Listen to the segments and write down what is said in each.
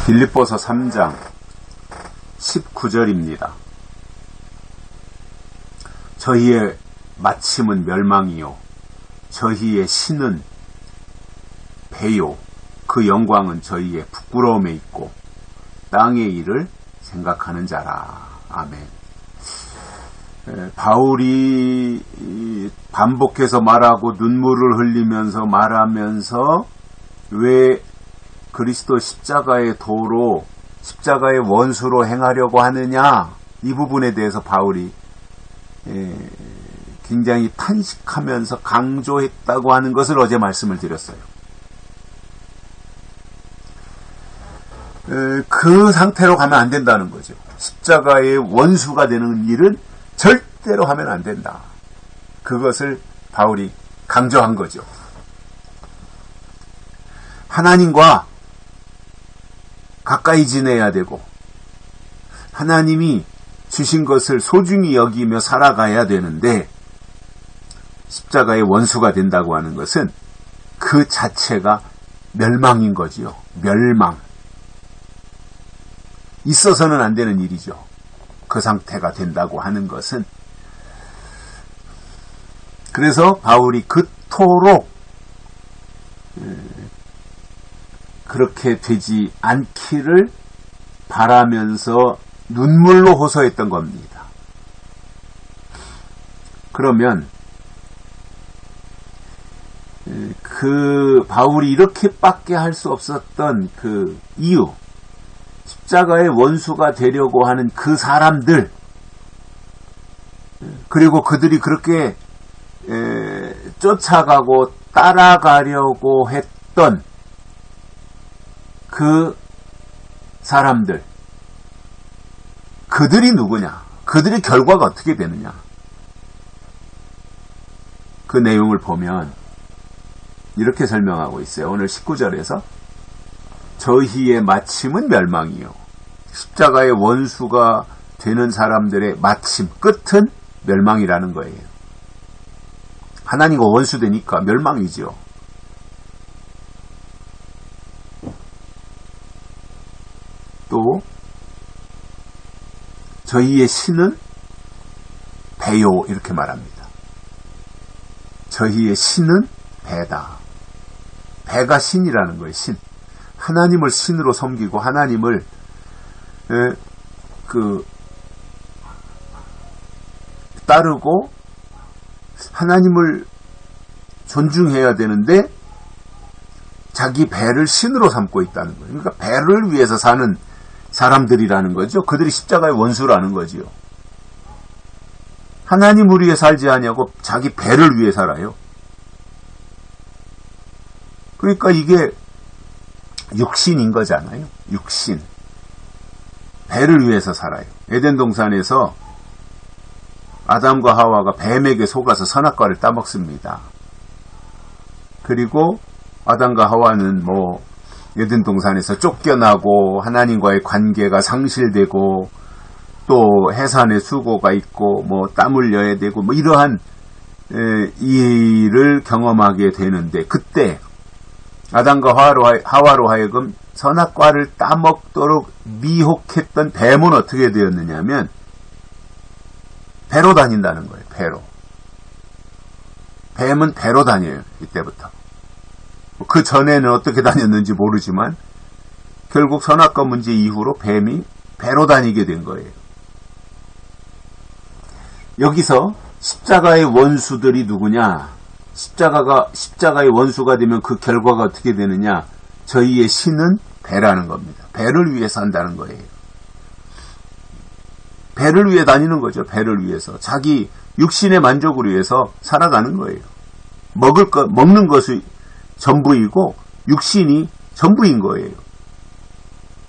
빌립보서 3장 19절입니다. 저희의 마침은 멸망이요 저희의 신은 배요 그 영광은 저희의 부끄러움에 있고 땅의 일을 생각하는 자라. 아멘. 바울이 반복해서 말하고 눈물을 흘리면서 말하면서 왜 그리스도 십자가의 도로 십자가의 원수로 행하려고 하느냐, 이 부분에 대해서 바울이 굉장히 탄식하면서 강조했다고 하는 것을 어제 말씀을 드렸어요. 그 상태로 가면 안 된다는 거죠. 십자가의 원수가 되는 일은 절대로 하면 안 된다. 그것을 바울이 강조한 거죠. 하나님과 가까이 지내야 되고 하나님이 주신 것을 소중히 여기며 살아가야 되는데, 십자가의 원수가 된다고 하는 것은 그 자체가 멸망인 거지요. 멸망. 있어서는 안 되는 일이죠. 그 상태가 된다고 하는 것은. 그래서 바울이 그토록 그렇게 되지 않기를 바라면서 눈물로 호소했던 겁니다. 그러면 그 바울이 이렇게밖에 할 수 없었던 그 이유, 십자가의 원수가 되려고 하는 그 사람들, 그리고 그들이 그렇게 쫓아가고 따라가려고 했던 그 사람들, 그들이 누구냐? 그들의 결과가 어떻게 되느냐? 그 내용을 보면 이렇게 설명하고 있어요. 오늘 19절에서 저희의 마침은 멸망이요 십자가의 원수가 되는 사람들의 마침, 끝은 멸망이라는 거예요. 하나님과 원수되니까 멸망이죠. 또 저희의 신은 배요, 이렇게 말합니다. 저희의 신은 배다. 배가 신이라는 거예요. 신. 하나님을 신으로 섬기고 하나님을 따르고 하나님을 존중해야 되는데 자기 배를 신으로 삼고 있다는 거예요. 그러니까 배를 위해서 사는 사람들이라는 거죠. 그들이 십자가의 원수라는 거지요. 하나님을 위해 살지 아니하고 자기 배를 위해 살아요. 그러니까 이게 육신인 거잖아요. 육신. 배를 위해서 살아요. 에덴 동산에서 아담과 하와가 뱀에게 속아서 선악과를 따먹습니다. 그리고 아담과 하와는 에덴 동산에서 쫓겨나고 하나님과의 관계가 상실되고 또 해산의 수고가 있고 땀 흘려야 되고 이러한 일을 경험하게 되는데, 그때 아담과 하와로 하여금 선악과를 따먹도록 미혹했던 뱀은 어떻게 되었느냐면 배로 다닌다는 거예요. 배로. 뱀은 배로 다녀요. 이때부터. 그 전에는 어떻게 다녔는지 모르지만 결국 선악과 문제 이후로 뱀이 배로 다니게 된 거예요. 여기서 십자가의 원수들이 누구냐? 십자가의 원수가 되면 그 결과가 어떻게 되느냐? 저희의 신은 배라는 겁니다. 배를 위해 산다는 거예요. 배를 위해 다니는 거죠. 배를 위해서. 자기 육신의 만족을 위해서 살아가는 거예요. 먹는 것이 전부이고 육신이 전부인 거예요.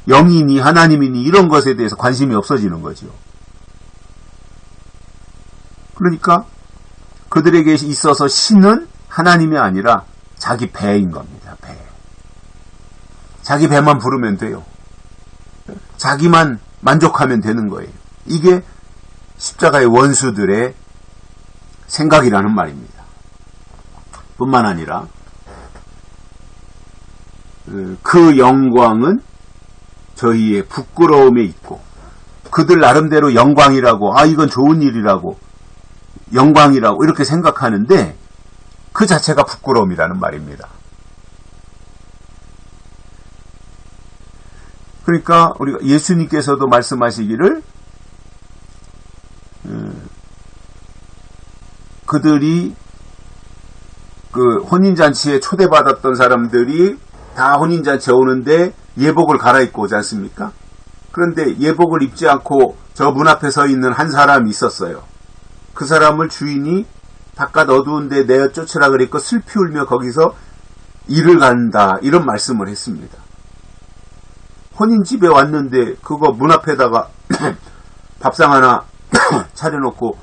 영이니 하나님이니 이런 것에 대해서 관심이 없어지는 거죠. 그러니까 그들에게 있어서 신은 하나님이 아니라 자기 배인 겁니다. 배. 자기 배만 부르면 돼요. 자기만 만족하면 되는 거예요. 이게 십자가의 원수들의 생각이라는 말입니다. 뿐만 아니라 그 영광은 저희의 부끄러움에 있고 그들 나름대로 영광이라고 이건 좋은 일이라고 영광이라고 이렇게 생각하는데 그 자체가 부끄러움이라는 말입니다. 그러니까 우리가 예수님께서도 말씀하시기를 그들이 그 혼인잔치에 초대받았던 사람들이 다 혼인잔치에 오는데 예복을 갈아입고 오지 않습니까? 그런데 예복을 입지 않고 저 문 앞에 서 있는 한 사람이 있었어요. 그 사람을 주인이 바깥 어두운데 내어 쫓으라 그랬고 슬피 울며 거기서 일을 간다 이런 말씀을 했습니다. 혼인집에 왔는데 그거 문 앞에다가 밥상 하나 차려놓고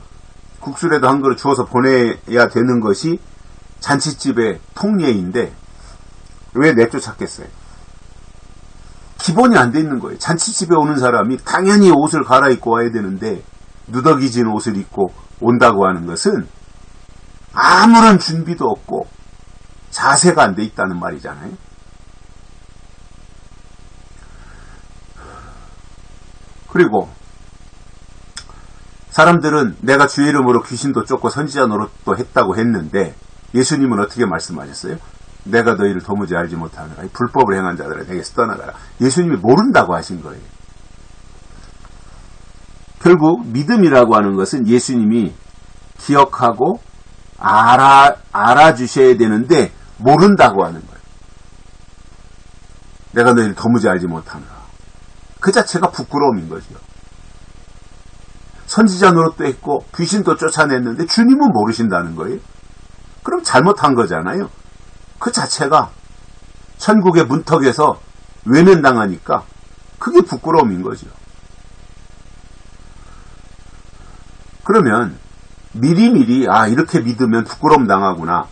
국수라도 한 그릇 주어서 보내야 되는 것이 잔치집의 통례인데 왜 내쫓았겠어요? 기본이 안 돼 있는 거예요. 잔치집에 오는 사람이 당연히 옷을 갈아입고 와야 되는데 누더기진 옷을 입고 온다고 하는 것은 아무런 준비도 없고 자세가 안 돼 있다는 말이잖아요. 그리고 사람들은 내가 주의 이름으로 귀신도 쫓고 선지자 노릇도 했다고 했는데 예수님은 어떻게 말씀하셨어요? 내가 너희를 도무지 알지 못하느라 불법을 행한 자들아 내게서 떠나가라. 예수님이 모른다고 하신 거예요. 결국 믿음이라고 하는 것은 예수님이 기억하고 알아주셔야 되는데 모른다고 하는 거예요. 내가 너희를 도무지 알지 못하느라. 그 자체가 부끄러움인 거죠. 선지자 노릇도 했고 귀신도 쫓아냈는데 주님은 모르신다는 거예요. 그럼 잘못한 거잖아요. 그 자체가 천국의 문턱에서 외면당하니까 그게 부끄러움인 거죠. 그러면 미리미리 이렇게 믿으면 부끄러움 당하구나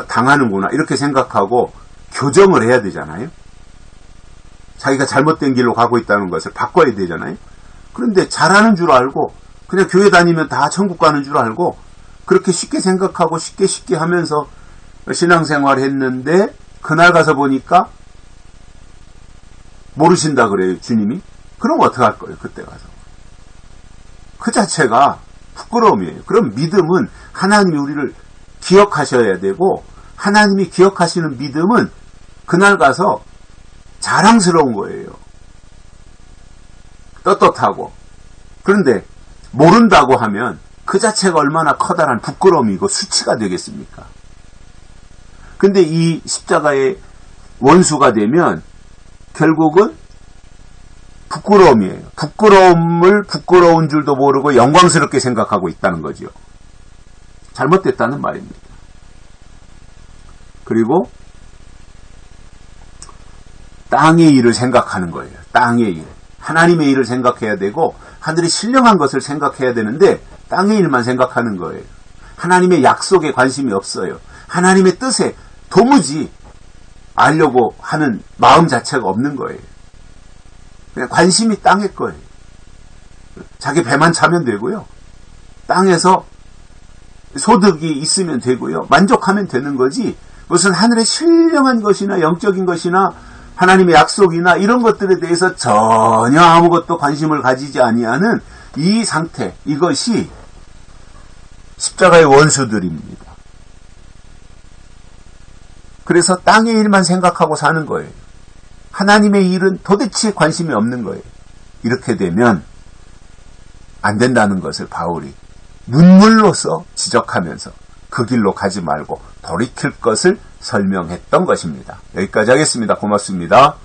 당하는구나 이렇게 생각하고 교정을 해야 되잖아요. 자기가 잘못된 길로 가고 있다는 것을 바꿔야 되잖아요. 그런데 잘하는 줄 알고 그냥 교회 다니면 다 천국 가는 줄 알고 그렇게 쉽게 생각하고 쉽게 하면서 신앙생활을 했는데 그날 가서 보니까 모르신다 그래요, 주님이. 그럼 어떡할 거예요, 그때 가서. 그 자체가 부끄러움이에요. 그럼 믿음은 하나님이 우리를 기억하셔야 되고 하나님이 기억하시는 믿음은 그날 가서 자랑스러운 거예요. 떳떳하고. 그런데 모른다고 하면 그 자체가 얼마나 커다란 부끄러움이고 수치가 되겠습니까? 근데 이 십자가의 원수가 되면 결국은 부끄러움이에요. 부끄러움을 부끄러운 줄도 모르고 영광스럽게 생각하고 있다는 거죠. 잘못됐다는 말입니다. 그리고 땅의 일을 생각하는 거예요. 땅의 일. 하나님의 일을 생각해야 되고 하늘의 신령한 것을 생각해야 되는데 땅의 일만 생각하는 거예요. 하나님의 약속에 관심이 없어요. 하나님의 뜻에 도무지 알려고 하는 마음 자체가 없는 거예요. 그냥 관심이 땅의 거예요. 자기 배만 차면 되고요. 땅에서 소득이 있으면 되고요. 만족하면 되는 거지 무슨 하늘의 신령한 것이나 영적인 것이나 하나님의 약속이나 이런 것들에 대해서 전혀 아무것도 관심을 가지지 아니하는 이 상태, 이것이 십자가의 원수들입니다. 그래서 땅의 일만 생각하고 사는 거예요. 하나님의 일은 도대체 관심이 없는 거예요. 이렇게 되면 안 된다는 것을 바울이 눈물로써 지적하면서 그 길로 가지 말고 돌이킬 것을 설명했던 것입니다. 여기까지 하겠습니다. 고맙습니다.